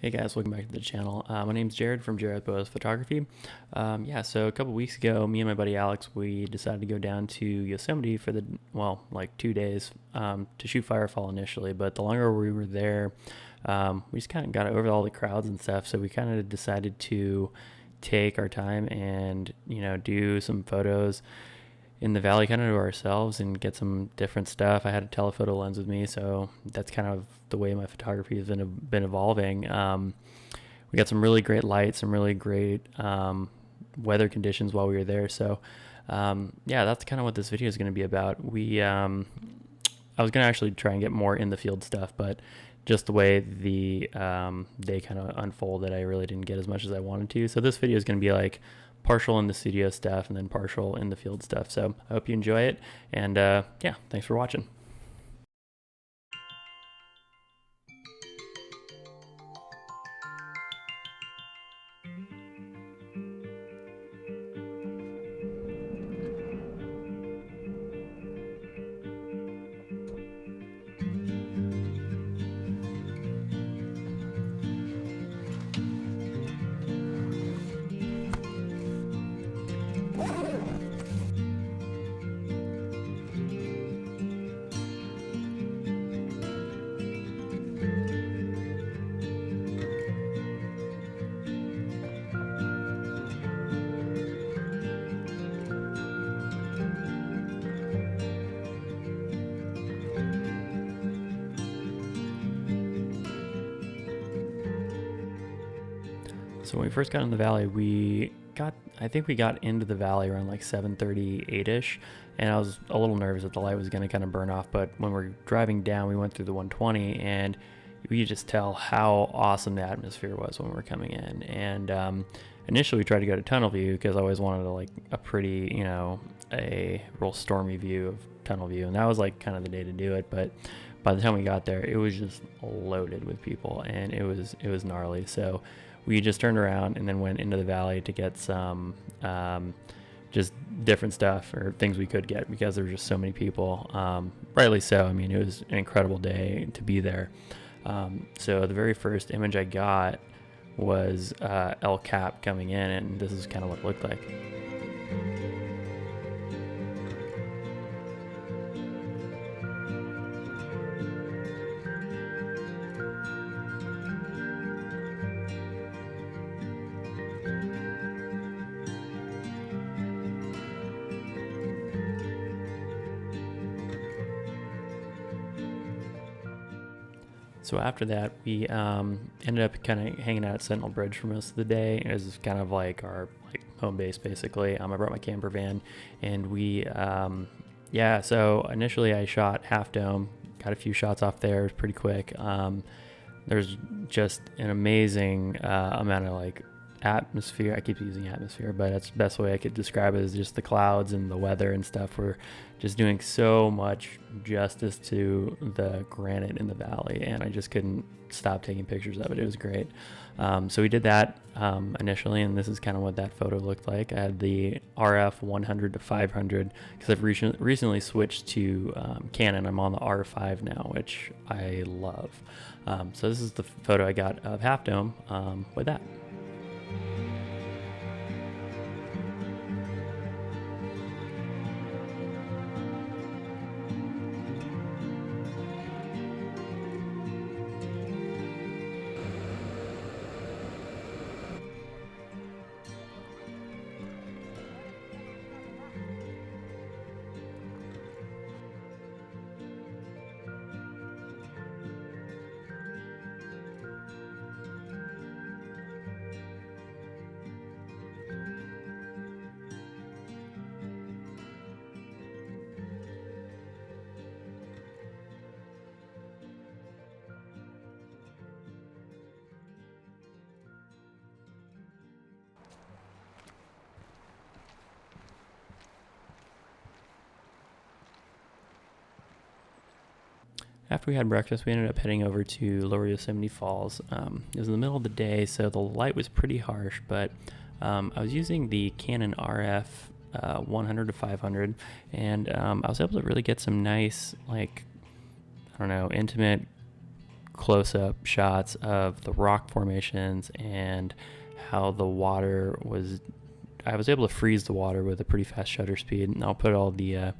Hey guys, welcome back to the channel. My name's Jared from Jared Boas Photography. So a couple weeks ago, me and my buddy Alex, we decided to go down to Yosemite for like 2 days to shoot Firefall initially. But the longer we were there, we just kind of got over all the crowds and stuff. So we kind of decided to take our time and, do some photos in the valley kind of to ourselves and get some different stuff. I had a telephoto lens with me, so that's kind of the way my photography has been evolving. We got some really great lights, some really great weather conditions while we were there. So yeah, that's kind of what this video is going to be about. I was going to actually try and get more in the field stuff, but just the way the day kind of unfolded, I really didn't get as much as I wanted to. So this video is going to be like partial in the studio stuff and then partial in the field stuff. So I hope you enjoy it. And yeah, thanks for watching. So when we first got in the valley, I think we got into the valley around like 7:38ish, and I was a little nervous that the light was going to kind of burn off. But when we're driving down, we went through the 120, and we could just tell how awesome the atmosphere was when we were coming in. And initially, we tried to go to tunnel view because I always wanted like a pretty, a real stormy view of tunnel view, and that was like kind of the day to do it. But by the time we got there, it was just loaded with people, and it was gnarly. So we just turned around and then went into the valley to get some just different stuff or things we could get because there were just so many people. Rightly so. I mean, it was an incredible day to be there. So the very first image I got was El Cap coming in, and this is kind of what it looked like. So after that, we ended up kind of hanging out at Sentinel Bridge for most of the day. It was kind of like our home base, basically. I brought my camper van, and yeah. So initially, I shot Half Dome, got a few shots off there. It was pretty quick. There's just an amazing amount of like atmosphere. I keep using atmosphere, but that's the best way I could describe it, is just the clouds and the weather and stuff. We're just doing so much justice to the granite in the valley, and I just couldn't stop taking pictures of it. It was great. So we did that initially, and this is kind of what that photo looked like. I had the RF 100 to 500 because I've recently switched to Canon. I'm on the R5 now, which I love. So this is the photo I got of Half Dome with that. After we had breakfast, we ended up heading over to Lower Yosemite Falls. It was in the middle of the day, so the light was pretty harsh, but I was using the Canon RF 100 to 500, and I was able to really get some nice, like, I don't know, intimate close-up shots of the rock formations and how the water was. I was able to freeze the water with a pretty fast shutter speed, and I'll put all the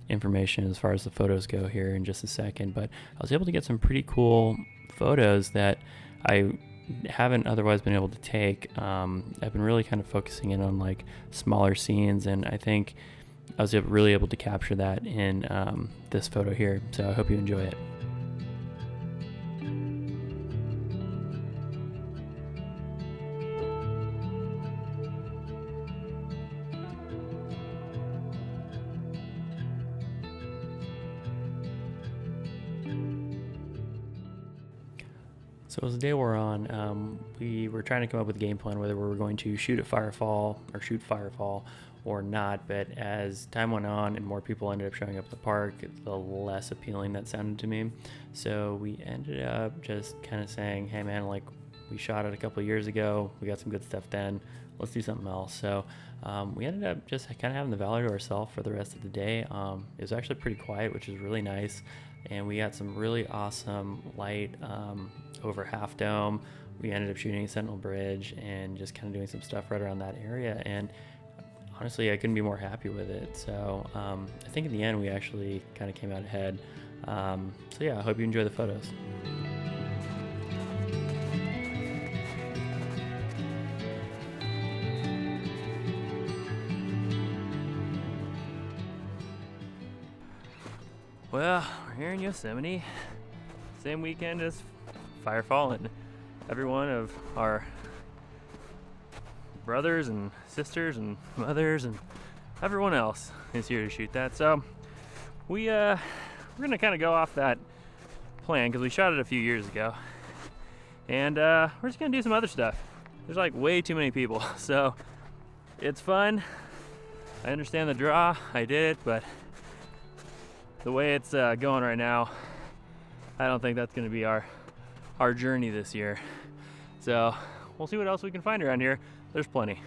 information as far as the photos go here in just a second. But I was able to get some pretty cool photos that I haven't otherwise been able to take. I've been really kind of focusing in on like smaller scenes, and I think I was really able to capture that in this photo here. So I hope you enjoy it. So as the day wore on, we were trying to come up with a game plan whether we were going to shoot Firefall or not. But as time went on and more people ended up showing up at the park, the less appealing that sounded to me. So we ended up just kind of saying, hey man, like we shot it a couple of years ago, we got some good stuff then, let's do something else. So we ended up just kind of having the valley to ourselves for the rest of the day. It was actually pretty quiet, which is really nice. And we got some really awesome light over Half Dome. We ended up shooting Sentinel Bridge and just kind of doing some stuff right around that area. And honestly, I couldn't be more happy with it. So I think in the end, we actually kind of came out ahead. So yeah, I hope you enjoy the photos. Well, we're here in Yosemite, same weekend as Firefall, and every one of our brothers and sisters and mothers and everyone else is here to shoot that. So we're gonna kind of go off that plan because we shot it a few years ago, and we're just gonna do some other stuff. There's like way too many people, so it's fun. I understand the draw, I did it, but the way it's going right now, I don't think that's going to be our journey this year. So we'll see what else we can find around here. There's plenty.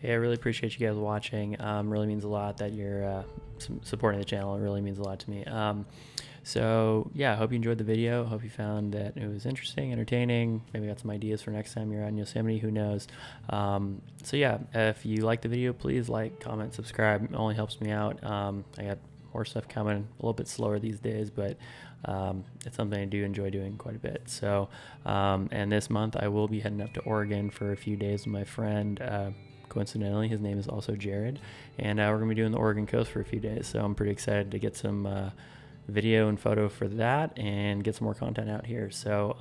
Yeah, I really appreciate you guys watching. Really means a lot that you're supporting the channel. It really means a lot to me. So yeah, I hope you enjoyed the video. Hope you found that it was interesting, entertaining. Maybe got some ideas for next time you're out in Yosemite. Who knows? So yeah, if you like the video, please like, comment, subscribe. It only helps me out. I got more stuff coming, a little bit slower these days, but it's something I do enjoy doing quite a bit. So, and this month I will be heading up to Oregon for a few days with my friend. Coincidentally, his name is also Jared, and we're going to be doing the Oregon coast for a few days. So I'm pretty excited to get some video and photo for that and get some more content out here. So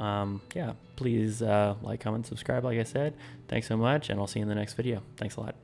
yeah, please like, comment, subscribe, like I said. Thanks so much, and I'll see you in the next video. Thanks a lot.